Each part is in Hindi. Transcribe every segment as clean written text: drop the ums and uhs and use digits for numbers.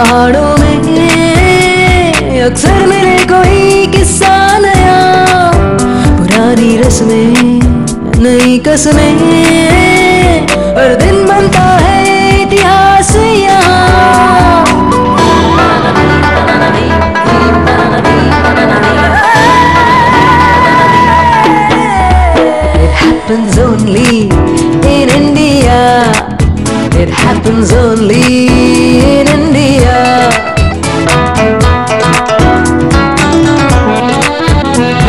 पहाड़ों में अक्सर मिले कोई किस्सा नया, पुरानी रस्में नई कसमें, हर दिन बनता है इतिहास यहाँ। It happens only in India. It happens only in India.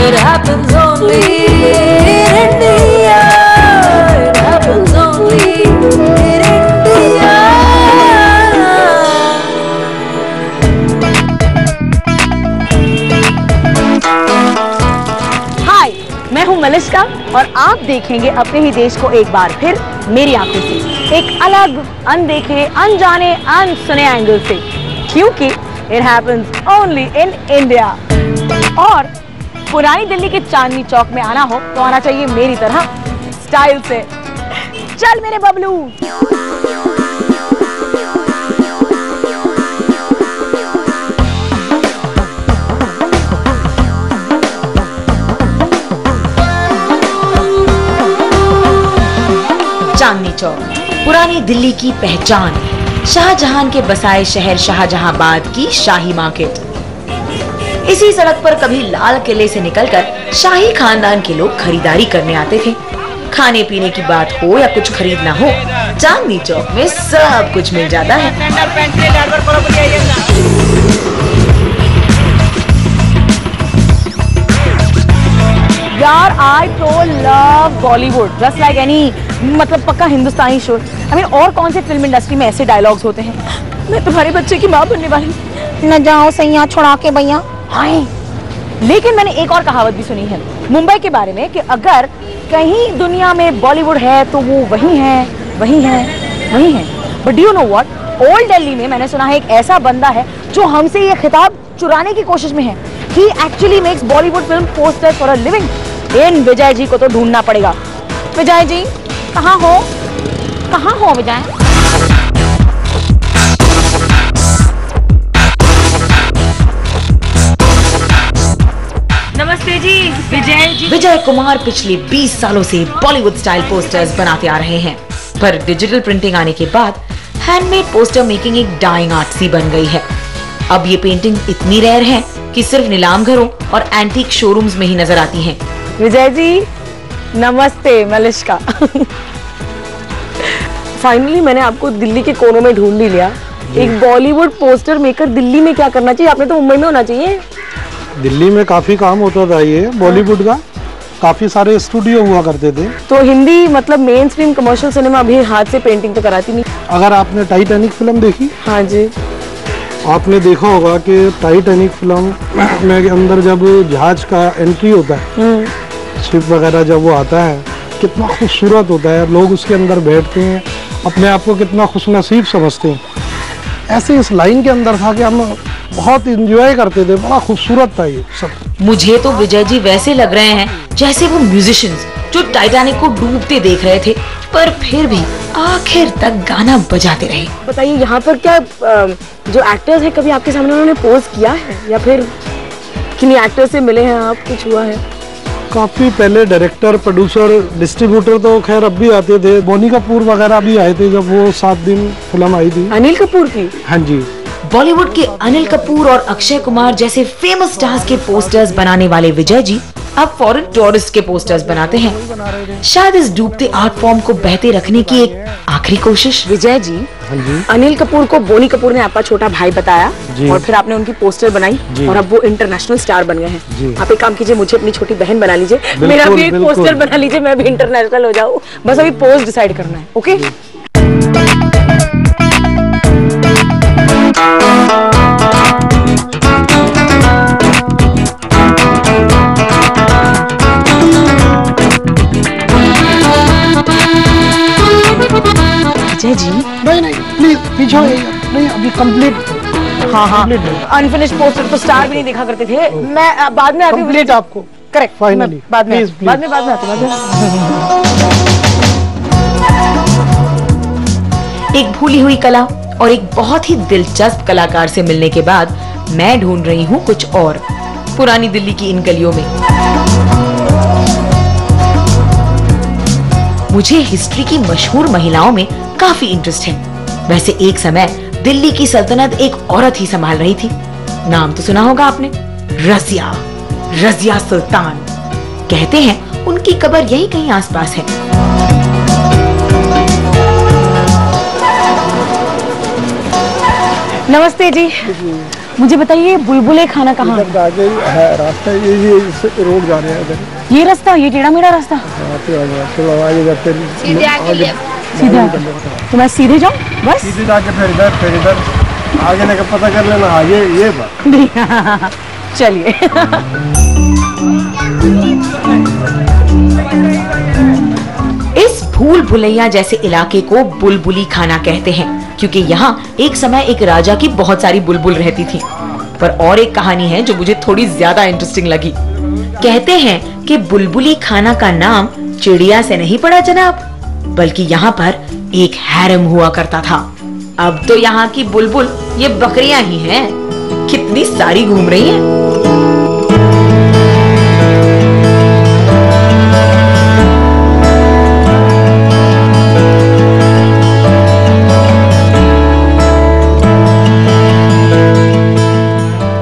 It happens only in India. It happens only in India. हाय, मैं हूँ मलिश्का और आप देखेंगे अपने ही देश को एक बार फिर मेरी आंखों से, एक अलग, अनदेखे, अनजाने, अनसुने एंगल से, क्योंकि it happens only in India. और पुरानी दिल्ली के चांदनी चौक में आना हो तो आना चाहिए मेरी तरह स्टाइल से। चल मेरे बबलू। चांदनी चौक पुरानी दिल्ली की पहचान, शाहजहां के बसाए शहर शाहजहांबाद की शाही मार्केट। इसी सड़क पर कभी लाल किले से निकलकर शाही खानदान के लोग खरीदारी करने आते थे। खाने पीने की बात हो या कुछ खरीदना हो, चांदनी चौक में सब कुछ मिल जाता है। यार आई तो love Bollywood just like any, मतलब पक्का हिंदुस्तानी शो। आई मीन और कौन से फिल्म इंडस्ट्री में ऐसे डायलॉग्स होते हैं, मैं तुम्हारे बच्चे की माँ बनने वाली, न जाओ सैया छुड़ा के भैया। हाय, लेकिन मैंने एक और कहावत भी सुनी है मुंबई के बारे में कि अगर कहीं दुनिया में बॉलीवुड है तो वो वही है, वही है, वही है। But do you know what, old Delhi में मैंने सुना है एक ऐसा बंदा है जो हमसे ये खिताब चुराने की कोशिश में है। He actually makes Bollywood film poster for a living. इन विजय जी को तो ढूंढना पड़ेगा। विजय जी कहाँ हो, कहाँ हो विजय? नमस्ते जी विजय जी। विजय कुमार पिछले 20 सालों से बॉलीवुड स्टाइल पोस्टर्स बनाते आ रहे हैं, पर डिजिटल प्रिंटिंग आने के बाद हैंडमेड पोस्टर मेकिंग एक डाइंग आर्ट सी बन गई है। अब ये पेंटिंग इतनी रेयर है कि सिर्फ नीलाम घरों और एंटीक शोरूम्स में ही नजर आती हैं। विजय जी नमस्ते, मलिश्का। फाइनली मैंने आपको दिल्ली के कोनों में ढूंढ ही लिया। एक बॉलीवुड पोस्टर मेकर दिल्ली में क्या करना चाहिए? आपने तो मुंबई में होना चाहिए। दिल्ली में काफी काम होता था, ये बॉलीवुड का काफी सारे स्टूडियो हुआ करते थे। तो हिंदी मतलब मेन स्ट्रीम कमर्शियल सिनेमा अभी हाथ से पेंटिंग तो कराती नहीं। अगर आपने टाइटैनिक फिल्म देखी? हाँ जी। आपने देखा होगा कि टाइटैनिक फिल्म में अंदर जब जहाज का एंट्री होता है, शिप वगैरह जब वो आता है, कितना खूबसूरत होता है। लोग उसके अंदर बैठते हैं, अपने आप को कितना खुशनसीब समझते हैं। ऐसे इस लाइन के अंदर था कि हम बहुत इंजॉय करते थे, बड़ा खूबसूरत था ये सब। मुझे तो विजय जी वैसे लग रहे हैं जैसे वो म्यूजिशियंस जो टाइटैनिक को डूबते देख रहे थे, पर फिर भी आखिर तक गाना बजाते रहे। बताइए यहाँ पर क्या जो एक्टर्स हैं कभी आपके सामने उन्होंने पोज किया है या फिर किन्हीं एक्टर से मिले हैं आप, कुछ हुआ है? काफी पहले डायरेक्टर, प्रोड्यूसर, डिस्ट्रीब्यूटर तो खैर अब भी आते थे। बोनी कपूर वगैरह भी आए थे जब वो 7 दिन फिल्म आई थी। अनिल कपूर की? हाँ जी। बॉलीवुड के अनिल कपूर और अक्षय कुमार जैसे फेमस स्टार्स के पोस्टर्स बनाने वाले विजय जी अब फॉरेन टूरिस्ट के पोस्टर्स बनाते हैं। शायद इस डूबते आर्ट फॉर्म को बहते रखने की एक आखिरी कोशिश। विजय जी, अनिल कपूर को बोनी कपूर ने आपका छोटा भाई बताया और फिर आपने उनकी पोस्टर बनाई और अब वो इंटरनेशनल स्टार बन गए हैं। आप एक काम कीजिए, मुझे अपनी छोटी बहन बना लीजिए, मेरा भी एक पोस्टर बना लीजिए, मैं भी इंटरनेशनल हो जाऊँ। बस अभी पोज डिसाइड करना है। ओके? विजय जी नहीं प्लीज पीछे नहीं, अभी कंप्लीट। हाँ, अनफिनिश्ड पोस्टर तो स्टार भी नहीं देखा करते थे। मैं बाद में आती हूँ कंप्लीट आपको। करेक्ट, फाइनली बाद में आती हूँ। एक भूली हुई कला और एक बहुत ही दिलचस्प कलाकार से मिलने के बाद मैं ढूंढ रही हूँ कुछ और पुरानी दिल्ली की इन गलियों में। मुझे हिस्ट्री की मशहूर महिलाओं में काफी इंटरेस्ट है। वैसे एक समय दिल्ली की सल्तनत एक औरत ही संभाल रही थी। नाम तो सुना होगा आपने, रजिया सुल्तान। कहते हैं उनकी कब्र यही कहीं आसपास है। नमस्ते जी, मुझे बताइए बुलबुले खाना कहाँ है? आगे है रास्ता, ये रोड जा रहे हैं इधर। ये रास्ता, ये टेढ़ा मेढ़ा रास्ता थोड़ा आगे जाते सीधा, तो मैं सीधे जाऊँ बस? सीधे जाके फिर इधर आगे लेकर पता कर लेना। आगे ये बात चलिए। इस भूल भुलैया जैसे इलाके को बुलबुली खाना कहते हैं क्योंकि यहाँ एक समय एक राजा की बहुत सारी बुलबुल रहती थी। पर और एक कहानी है जो मुझे थोड़ी ज्यादा इंटरेस्टिंग लगी। कहते हैं कि बुलबुली खाना का नाम चिड़िया से नहीं पड़ा जनाब, बल्कि यहाँ पर एक हैरम हुआ करता था। अब तो यहाँ की बुलबुल ये बकरियां ही हैं, कितनी सारी घूम रही हैं।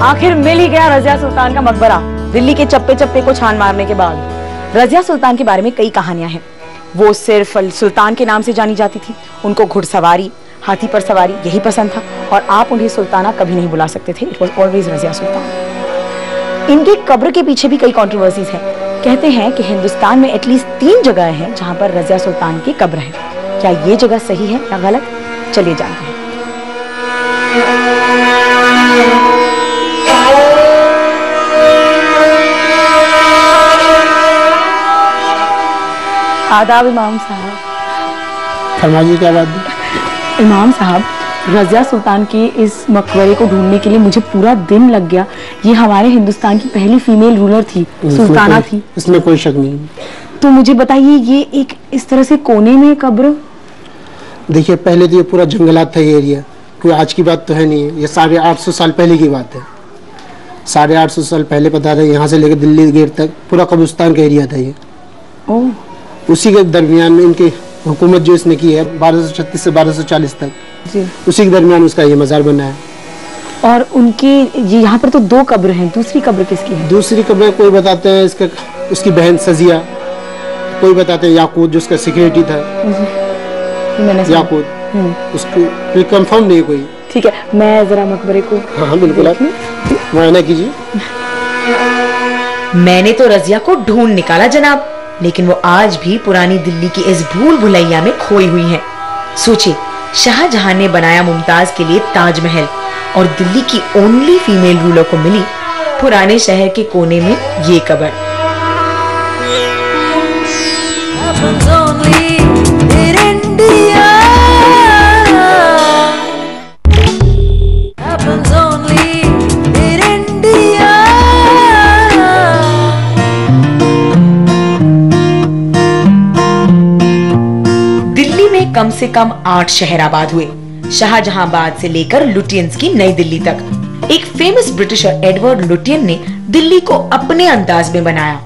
आखिर मिल ही गया रजिया सुल्तान का मकबरा। दिल्ली के चप्पे चप्पे को छान मारने के बाद रजिया सुल्तान के बारे में कई कहानियां हैं। वो सिर्फ सुल्तान के नाम से जानी जाती थी। उनको घुड़सवारी, हाथी पर सवारी यही पसंद था और आप उन्हें सुल्ताना कभी नहीं बुला सकते थे। It was always Razia Sultan. इनकी कब्र के पीछे भी कई कॉन्ट्रोवर्सीज हैं। कहते हैं कि हिंदुस्तान में एटलीस्ट 3 जगह हैं जहां पर रजिया सुल्तान की कब्र है। क्या ये जगह सही है या गलत? चलिए जानते हैं। आदाब इमाम साहब। फरमाइए क्या बात है? इमाम साहब, रजिया सुल्तान के इस मकबरे को ढूंढने के लिए मुझे पूरा दिन लग गया। ये हमारे हिंदुस्तान की पहली फीमेल रूलर थी, सुल्ताना थी। इसमें कोई शक नहीं। तो मुझे बताइए, ये एक इस तरह से कोने में कब्र? देखिए, पहले तो ये पूरा जंगलात था ये एरिया, कोई आज की बात तो है नहीं है। ये 850 साल पहले की बात है। 850 साल पहले पता था, यहाँ से लेकर दिल्ली गेट तक पूरा कब्रिस्तान का एरिया था ये। ओह, उसी के दरमियान में इनकी हुकूमत जो इसने की है 1236 से 1240 तक, जी। उसी के दरमियान उसका ये मज़ार बना है। और उनकी ये यहाँ पर तो 2 कब्र हैं। दूसरी कब्र किसकी है? दूसरी कब्र कोई बताते हैं इसका उसकी बहन सजिया, कोई बताते हैं याकूत जो उसका सिक्योरिटी था। मैंने याकूत, उसको कंफर्म नहीं कोई। ठीक है, मैं जरा मकबरे को। हाँ बिल्कुल, आप मुआयना कीजिए। मैंने तो रजिया को ढूंढ निकाला जनाब, लेकिन वो आज भी पुरानी दिल्ली की इस भूल भुलैया में खोई हुई है। सोचिए, शाहजहां ने बनाया मुमताज के लिए ताजमहल और दिल्ली की ओनली फीमेल रूलर को मिली पुराने शहर के कोने में ये कब्र। happens only in India. Happens only in India. Delhi में कम से कम 8 शहर आबाद हुए, शाहजहांबाद से लेकर लुटियंस की नई दिल्ली तक। एक फेमस ब्रिटिशर एडवर्ड लुटियन ने दिल्ली को अपने अंदाज में बनाया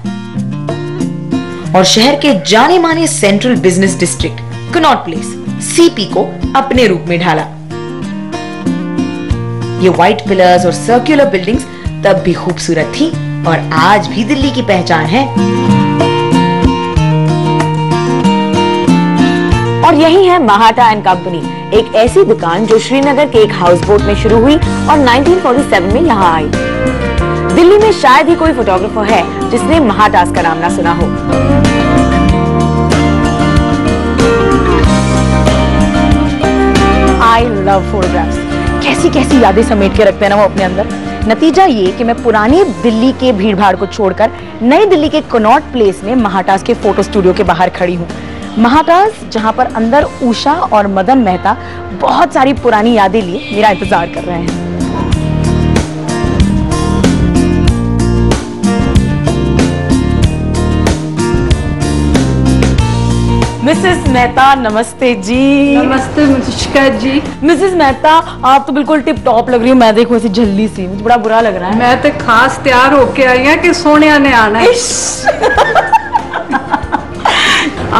और शहर के जाने माने central business district Connaught place CP को अपने रूप में ढाला। ये व्हाइट पिलर्स और सर्कुलर बिल्डिंग्स तब भी खूबसूरत थी और आज भी दिल्ली की पहचान है। और यही है महाटा एंड कंपनी, एक ऐसी दुकान जो श्रीनगर के एक हाउस बोट में शुरू हुई और 1947 में यहाँ आई। दिल्ली में शायद ही कोई फोटोग्राफर है जिसने महाटास का नाम ना सुना हो। I love photographs. कैसी कैसी यादें समेट के रखते हैं ना वो अपने अंदर। नतीजा ये कि मैं पुरानी दिल्ली के भीड़ भाड़ को छोड़कर नई दिल्ली के कनॉट प्लेस में महाटास के फोटो स्टूडियो के बाहर खड़ी हूँ। महाटास, जहां पर अंदर उषा और मदन मेहता बहुत सारी पुरानी यादें लिए मेरा इंतजार कर रहे हैं। मिसेस मेहता नमस्ते जी। नमस्ते मुश्का जी। मिसेस मेहता आप तो बिल्कुल टिप टॉप लग रही हो, मैं देखो ऐसी झल्ली सी, मुझे बड़ा बुरा लग रहा है। मैं तो खास तैयार होके आई है कि सोनिया ने आना है।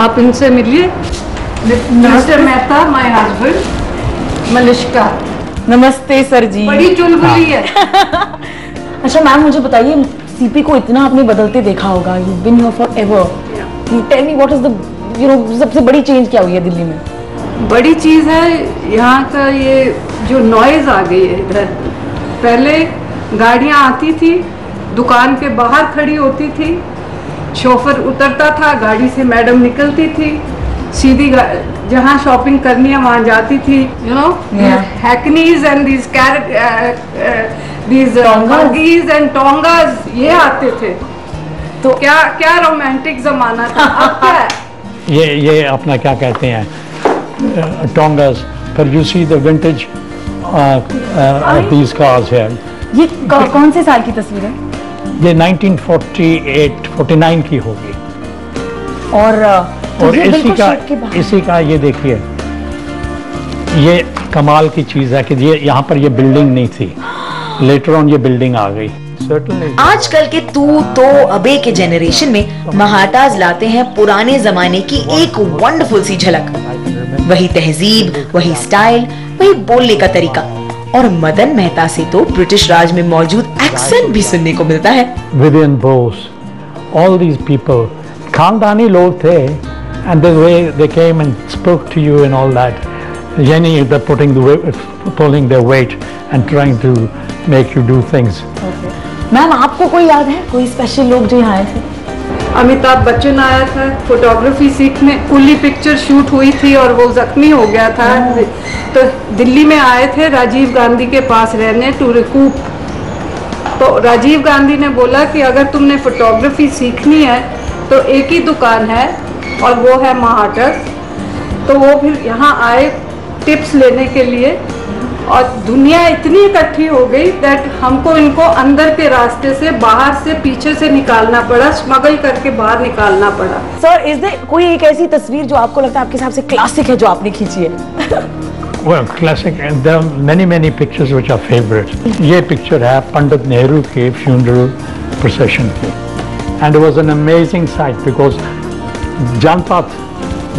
आप इनसे मिलिए। Mister Mehta my husband Malishka. नमस्ते सर जी। बड़ी चुलबुली है। अच्छा मैम मुझे बताइए, सीपी को इतना आपने बदलते देखा होगा, you been here forever, tell me what is the सबसे बड़ी चेंज क्या हुई है दिल्ली में? बड़ी चीज़ है यहाँ का ये जो नॉइज़ आ गई है इधर। पहले गाड़ियाँ आती थी, दुकान के बाहर खड़ी होती थी, शोफर उतरता था, गाड़ी से मैडम निकलती थी, सीधी जहाँ शॉपिंग करनी है वहाँ जाती थी। You know hackneys and these buggies and tongas ये आते थे। तो क्या क्या रोमांटिक जमाना था। अब क्या है? ये अपना क्या कहते हैं टोंगास, पर you see the vintage of these cars here. ये कौन से साल की तस्वीर है? ये 1948-49 की होगी। और इसी का ये देखिए, ये कमाल की चीज है कि ये यहाँ पर ये बिल्डिंग नहीं थी, लेटर ऑन ये बिल्डिंग आ गई। आजकल के तू तो अबे के जनरेशन में महाटाज लाते हैं पुराने जमाने की एक वंडरफुल सी झलक। वही तहजीब, वही स्टाइल, वही बोलने का तरीका, और मदन मेहता से तो ब्रिटिश राज में मौजूद एक्सेंट भी सुनने को मिलता है। Vivian Bose, all these people खानदानी लोग थे, and the way they came and spoke to you and all that, yani they're pulling their weight and trying to make you do things. Ma'am आपको कोई याद है, कोई स्पेशल लोग जो यहाँ आए थे? अमिताभ बच्चन आया था फोटोग्राफी सीखने, कुली पिक्चर शूट हुई थी और वो जख्मी हो गया था, तो दिल्ली में आए थे राजीव गांधी के पास रहने टू रिकूप। तो राजीव गांधी ने बोला कि अगर तुमने फोटोग्राफी सीखनी है तो एक ही दुकान है और वो है महाटस। तो वो फिर यहाँ आए टिप्स लेने के लिए, और दुनिया इतनी इकट्ठी हो गई दैट हमको इनको अंदर के रास्ते से, बाहर से, पीछे से निकालना पड़ा, स्मगल करके बाहर निकालना पड़ा। सर इज देयर कोई एक ऐसी तस्वीर जो आपको लगता है आपके हिसाब से क्लासिक है जो आपने खींची है? Well, classic, and there are many pictures which are favorite. ये picture है पंडित नेहरू के funeral procession की, and it was an amazing sight because Janpath,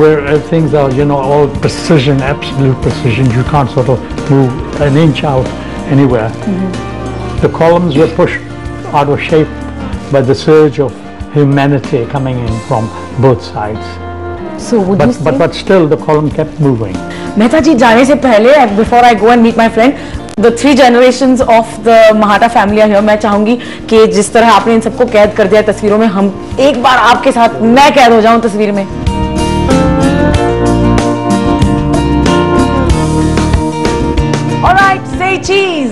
where things are, you know, all precision, absolute precision. You can't sort of move an inch out anywhere. The columns were pushed out of shape by the surge of humanity coming in from both sides. So would you say? But still the column kept moving. Mehta जी जाने से पहले, before I go and meet my friend, the 3 generations of the Mahata family are here. मैं चाहूंगी कि जिस तरह आपने इन सबको कैद कर दिया तस्वीरों में, हम एक बार आपके साथ मैं कैद हो जाऊं तस्वीर में। Alright, say cheese.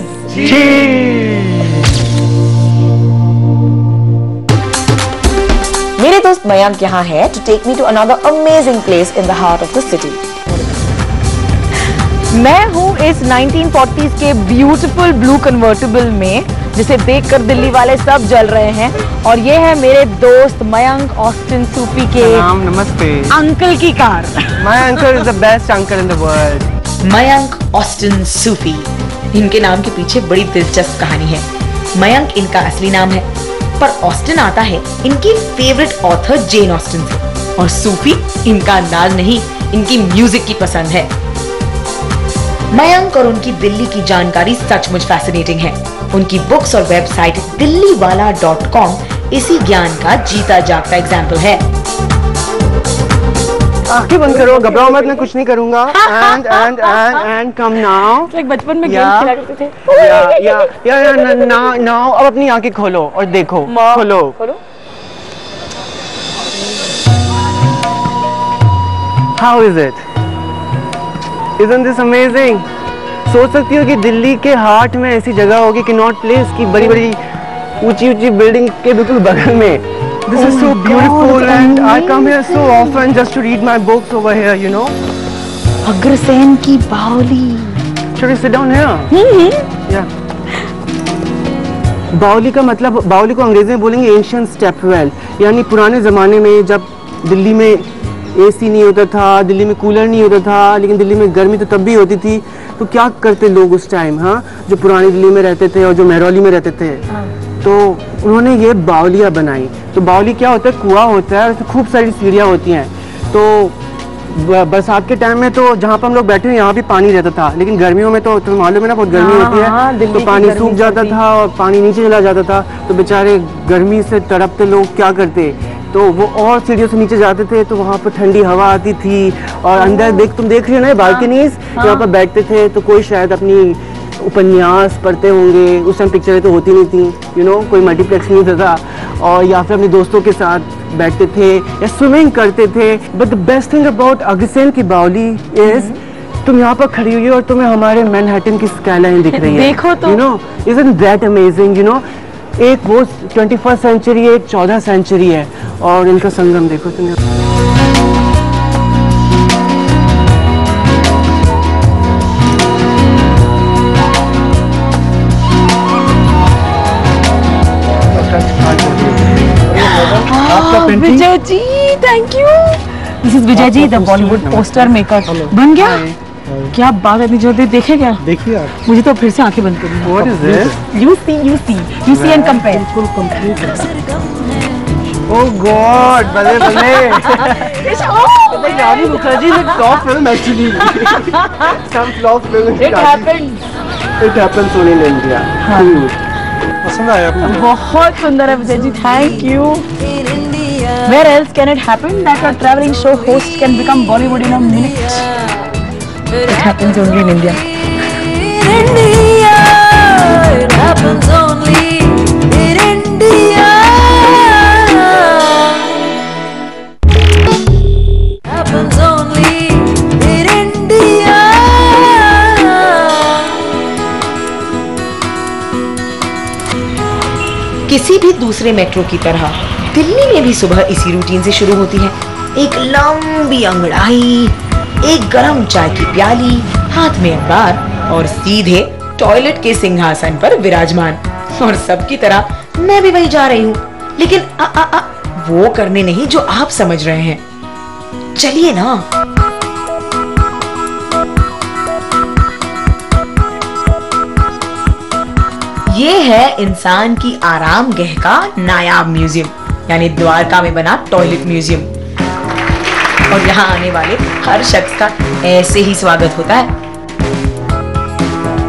मेरे दोस्त मयंक यहाँ है to take me to another amazing place in the heart of the city. मैं हूँ इस 1940s के ब्यूटीफुल ब्लू कन्वर्टिबल में, जिसे देखकर दिल्ली वाले सब जल रहे हैं, और ये है मेरे दोस्त मयंक ऑस्टिन सूफी के नमस्ते अंकल की car. My uncle is the best uncle in the world. Mayank Austin Soofi, इनके नाम के पीछे बड़ी दिलचस्प कहानी है। मयंक इनका असली नाम है, पर ऑस्टिन आता है इनकी फेवरेट ऑथर जेन ऑस्टिन से, और सूफी इनका अंदाज नहीं, इनकी म्यूजिक की पसंद है। मयंक और उनकी दिल्ली की जानकारी सचमुच फैसिनेटिंग है। उनकी बुक्स और वेबसाइट dilliwala.com इसी ज्ञान का जीता जागता एग्जाम्पल है। आंखें बंद करो, घबराओ मत, मैं कुछ नहीं करूंगा। And come now. एक बचपन में गेम खेला करते थे। नाउ अब अपनी आंखें खोलो और देखो। खोलो। How is it? Isn't this amazing? सोच सकती हो कि दिल्ली के हार्ट में ऐसी जगह होगी कि नॉट प्लेस की बड़ी बड़ी ऊंची ऊंची बिल्डिंग के बिल्कुल बगल में। This is so beautiful and I come here so often just to read my books over here, you know. Agrasen की बावली। Should we sit down here? Yeah. बावली का मतलब, बावली को अंग्रेजी में बोलेंगे एंशियंट स्टेपवेल, यानी पुराने ज़माने में जब दिल्ली में एसी नहीं होता था, दिल्ली में कूलर नहीं होता था, लेकिन दिल्ली में गर्मी तो तब भी होती थी। तो क्या करते लोग उस टाइम, हाँ, जो पुरानी दिल्ली में रहते थे और जो महरौली में रहते थे, तो उन्होंने ये बावलियाँ बनाई। तो बावली क्या होता है, कुआं होता है, उसमें खूब सारी सीढ़ियाँ होती हैं। तो बरसात के टाइम में तो जहाँ पर हम लोग बैठे हैं यहाँ भी पानी रहता था, लेकिन गर्मियों में तो तुम्हें मालूम है ना बहुत गर्मी होती है, तो पानी सूख जाता था और पानी नीचे चला जाता था। तो बेचारे गर्मी से तड़पते लोग क्या करते, तो वो और सीढ़ियों से नीचे जाते थे, तो वहाँ पर ठंडी हवा आती थी और अंदर तुम देख रही हो ना बालकनीज, यहाँ पर बैठते थे। तो कोई शायद अपनी उपन्यास पढ़ते होंगे, उस टाइम पिक्चरें तो होती नहीं थी, कोई मल्टीप्लेक्स नहीं होता था, और या फिर अपने दोस्तों के साथ बैठते थे या स्विमिंग करते थे। But the best thing about Agrasen की बावली इज तुम यहाँ पर खड़ी हुई हो और तुम्हें हमारे मैनहट्टन की स्काईलाइन दिख रही है। देखो तो, isn't that amazing, एक वो 21st सेंचुरी है, एक 14th सेंचुरी है, और इनका संगम देखो तुम। Vijay ji, thank you. This is Vijay ji, the Bollywood poster maker. बन गया? क्या बात है, इतनी जल्दी देखे क्या? देखिए आप, मुझे तो फिर से आंखें बंद करनी। What is this? You see and compare. बिल्कुल कंप्लीट है। Oh God, बल्ले बल्ले। रानी मुखर्जी ने top film actually. Some flop film. It happened. It happens only in India. पसंद आया आपको? बहुत सुंदर है Vijay ji, thank you. Where else can it happen that a traveling show host can become Bollywood in a minute? It happens only in India. In India, it happens only in India. Happens only in India. किसी भी दूसरे मेट्रो की तरह दिल्ली में भी सुबह इसी रूटीन से शुरू होती है। एक लंबी अंगड़ाई, एक गरम चाय की प्याली, हाथ में अखबार और सीधे टॉयलेट के सिंहासन पर विराजमान। और सबकी तरह मैं भी वही जा रही हूँ, लेकिन वो करने नहीं जो आप समझ रहे हैं। चलिए ना। ये है इंसान की आरामगाह का नायाब म्यूजियम, यानी द्वारका में बना टॉयलेट म्यूजियम। और यहाँ आने वाले हर शख्स का ऐसे ही स्वागत होता है।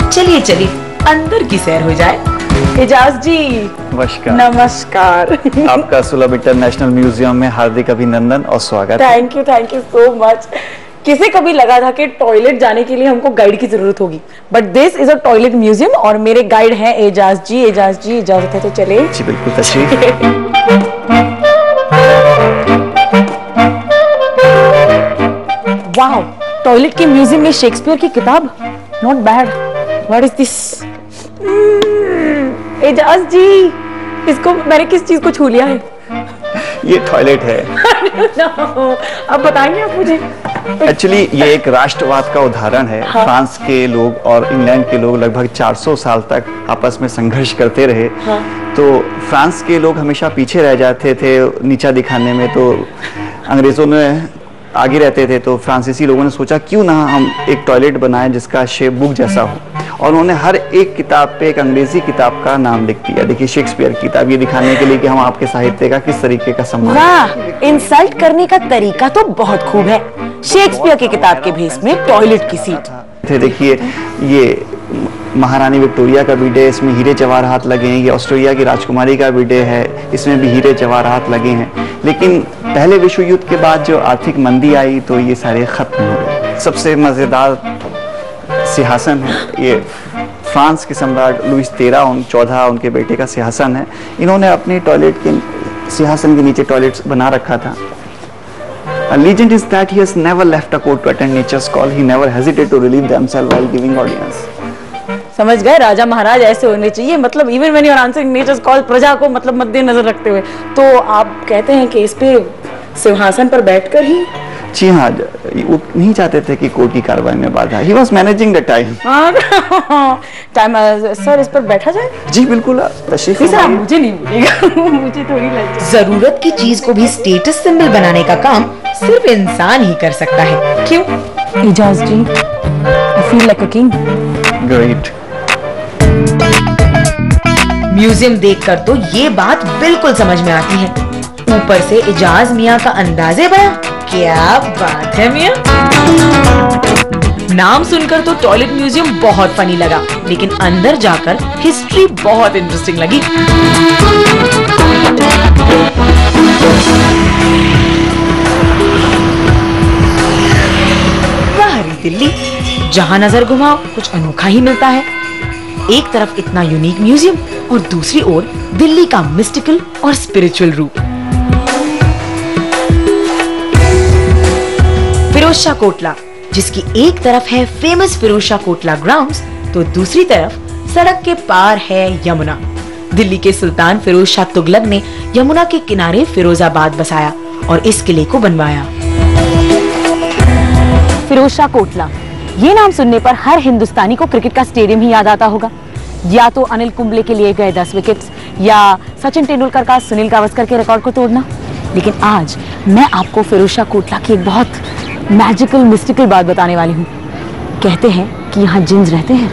चलिए चलिए अंदर की सैर हो जाए। एजाज जी नमस्कार। नमस्कार। आपका सुलभ इंटरनेशनल म्यूजियम में हार्दिक अभिनंदन और स्वागत है। Thank you so much. किसे कभी लगा था कि टॉयलेट जाने के लिए हमको गाइड की जरूरत होगी, but this is a toilet museum और मेरे गाइड हैं एजाज जी। एजाज जी इजाजत है तो चले। जी बिल्कुल, तशरीफ। वाओ, टॉयलेट के म्यूजियम में शेक्सपियर की किताब, not bad. What is this? Ejaz ji, इसको मैंने किस चीज को छू लिया है? ये टॉयलेट है। अब बताएंगे आप मुझे? एक्चुअली ये एक राष्ट्रवाद का उदाहरण है। हाँ। फ्रांस के लोग और इंग्लैंड के लोग लगभग 400 साल तक आपस में संघर्ष करते रहे। हाँ। तो फ्रांस के लोग हमेशा पीछे रह जाते थे नीचा दिखाने में, तो अंग्रेजों ने आगे रहते थे। तो फ्रांसीसी लोगों ने सोचा क्यों ना हम एक टॉयलेट बनाएं जिसका शेप बुक जैसा हो, और उन्होंने हर एक किताब पे एक अंग्रेजी किताब का नाम लिख दिया। देखिए शेक्सपियर की किताब, ये दिखाने के लिए कि हम आपके साहित्य का किस तरीके का सम्मान। वाह, इंसल्ट करने का तरीका तो बहुत खूब है। शेक्सपियर की किताब के भेस में टॉयलेट की सीट। देखिए ये महारानी विक्टोरिया का बर्थडे है, इसमें हीरे जवाहरात लगे हैं। ये ऑस्ट्रेलिया की राजकुमारी का बर्थडे है, इसमें भी हीरे जवाहरात लगे हैं। लेकिन पहले विश्व युद्ध के बाद जो आर्थिक मंदी आई तो ये सारे खत्म हो गए। सबसे मजेदार सिंहासन है ये, फ्रांस के सम्राट लुईस 14 उनके बेटे का सिंहासन है। इन्होंने अपने टॉयलेट के सिंहासन के नीचे टॉयलेट बना रखा था। A legend is that he has never left a court to attend nature's call. He never hesitated to relieve themselves while giving audience. समझ गए, राजा महाराज ऐसे होने चाहिए। मतलब even when you are answering nature's call, प्रजा को मतलब मद्देनजर रखते हुए। तो आप कहते हैं कि इस पे सिंहासन पर बैठकर ही? जी हाँ, वो नहीं चाहते थे कि कोर्ट की कार्रवाई में बाधा। He was managing the time. Time sir, इस पर बैठा जाए? जी बिल्कुल, तशरीफ सर मुझे नहीं मिलेगा। मुझे थोड़ी लज्जा। जरूरत की चीज को भी स्टेटस सिंबल बनाने का काम सिर्फ इंसान ही कर सकता है। क्यों? Ijaz ji, I feel like a king. Great. Museum देखकर तो ये बात बिल्कुल समझ में आती है। ऊपर से इजाज मियां का अंदाजे बयां, क्या बात है मियां। नाम सुनकर तो टॉयलेट म्यूजियम बहुत फनी लगा, लेकिन अंदर जाकर हिस्ट्री बहुत इंटरेस्टिंग लगी। बाहरी दिल्ली, जहां नजर घुमाओ कुछ अनोखा ही मिलता है। एक तरफ इतना यूनिक म्यूजियम और दूसरी ओर दिल्ली का मिस्टिकल और स्पिरिचुअल रूप। फिरोजशाह कोटला, जिसकी एक तरफ है फेमस फिरोजशाह कोटला ग्राउंड्स, तो दूसरी तरफ सड़क के पार है यमुना। दिल्ली के सुल्तान फिरोजशाह तुगलक ने यमुना के किनारे फिरोजाबाद बसाया और इस किले को बनवाया। फिरोजशाह कोटला, ये नाम सुनने पर हर हिंदुस्तानी को क्रिकेट का स्टेडियम ही याद आता होगा। या तो अनिल कुंबले के लिए गए 10 विकेट्स, या सचिन तेंदुलकर का सुनील गावस्कर के रिकॉर्ड को तोड़ना। लेकिन आज मैं आपको फिरोजशाह कोटला की एक बहुत मैजिकल मिस्टिकल बात बताने वाली हूँ। कहते हैं कि यहाँ जिन्स रहते हैं।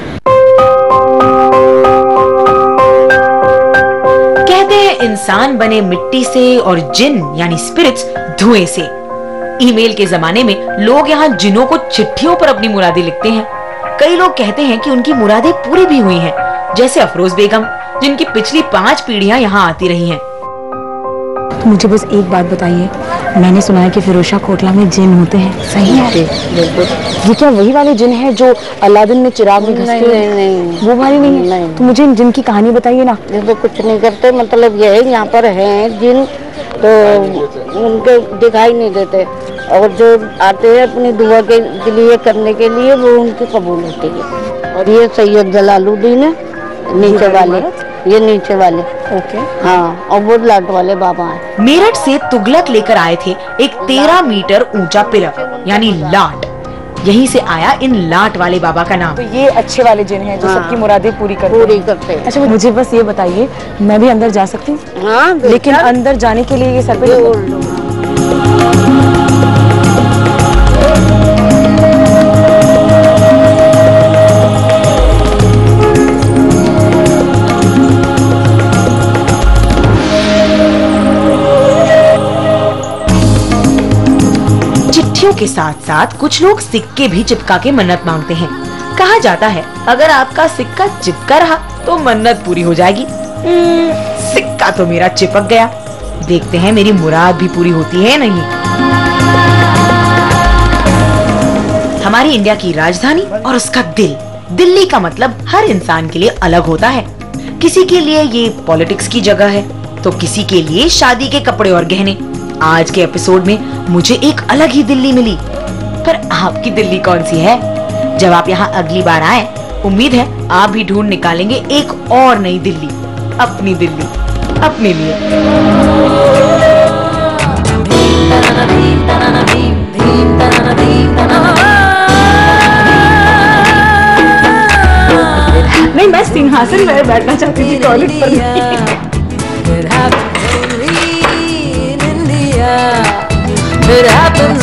कहते हैं इंसान बने मिट्टी से और जिन यानी स्पिरिट्स धुएं से। ईमेल के जमाने में लोग यहाँ जिनों को चिट्ठियों पर अपनी मुरादें लिखते हैं। कई लोग कहते हैं कि उनकी मुरादें पूरी भी हुई हैं, जैसे अफरोज बेगम, जिनकी पिछली 5 पीढ़ियां यहाँ आती रही हैं। तो मुझे बस एक बात बताइए, मैंने सुना है कि फिरोजशाह कोटला में जिन होते हैं, सही है? ये क्या वही वाले जिन है जो अलादीन में चिराग में घसते? नहीं, वो वाली नहीं है? तो मुझे इन जिन की कहानी बताइए ना। ये तो कुछ नहीं करते, मतलब ये है यहाँ पर हैं जिन, तो उनके दिखाई नहीं देते, और जो आते हैं अपनी दुआ के लिए करने के लिए, वो उनकी कबूल होती है। और ये सैयद जलालुद्दीन है, नीचे वाले, ये नीचे वाले। ओके। हाँ, और वो लाट वाले बाबा हैं। मेरठ से तुगलक लेकर आए थे एक 13 मीटर ऊंचा पिलर यानी लाट। यहीं से आया इन लाट वाले बाबा का नाम। तो ये अच्छे वाले जिन हैं जो हाँ, सबकी मुरादें पूरी करते हैं। अच्छा, मुझे बस ये बताइए, मैं भी अंदर जा सकती हूँ? हाँ, लेकिन अंदर जाने के लिए ये सर पे के साथ साथ कुछ लोग सिक्के भी चिपका के मन्नत मांगते हैं। कहा जाता है अगर आपका सिक्का चिपका रहा तो मन्नत पूरी हो जाएगी। सिक्का तो मेरा चिपक गया, देखते हैं मेरी मुराद भी पूरी होती है नहीं। हमारी इंडिया की राजधानी और उसका दिल, दिल्ली का मतलब हर इंसान के लिए अलग होता है। किसी के लिए ये पॉलिटिक्स की जगह है, तो किसी के लिए शादी के कपड़े और गहने। आज के एपिसोड में मुझे एक अलग ही दिल्ली मिली, पर आपकी दिल्ली कौन सी है? जब आप यहाँ अगली बार आए, उम्मीद है आप भी ढूंढ निकालेंगे एक और नई दिल्ली, अपनी दिल्ली, अपने लिए। नहीं, मैं सिंहासन में बैठना चाहती थी, टॉयलेट पर नहीं। It happens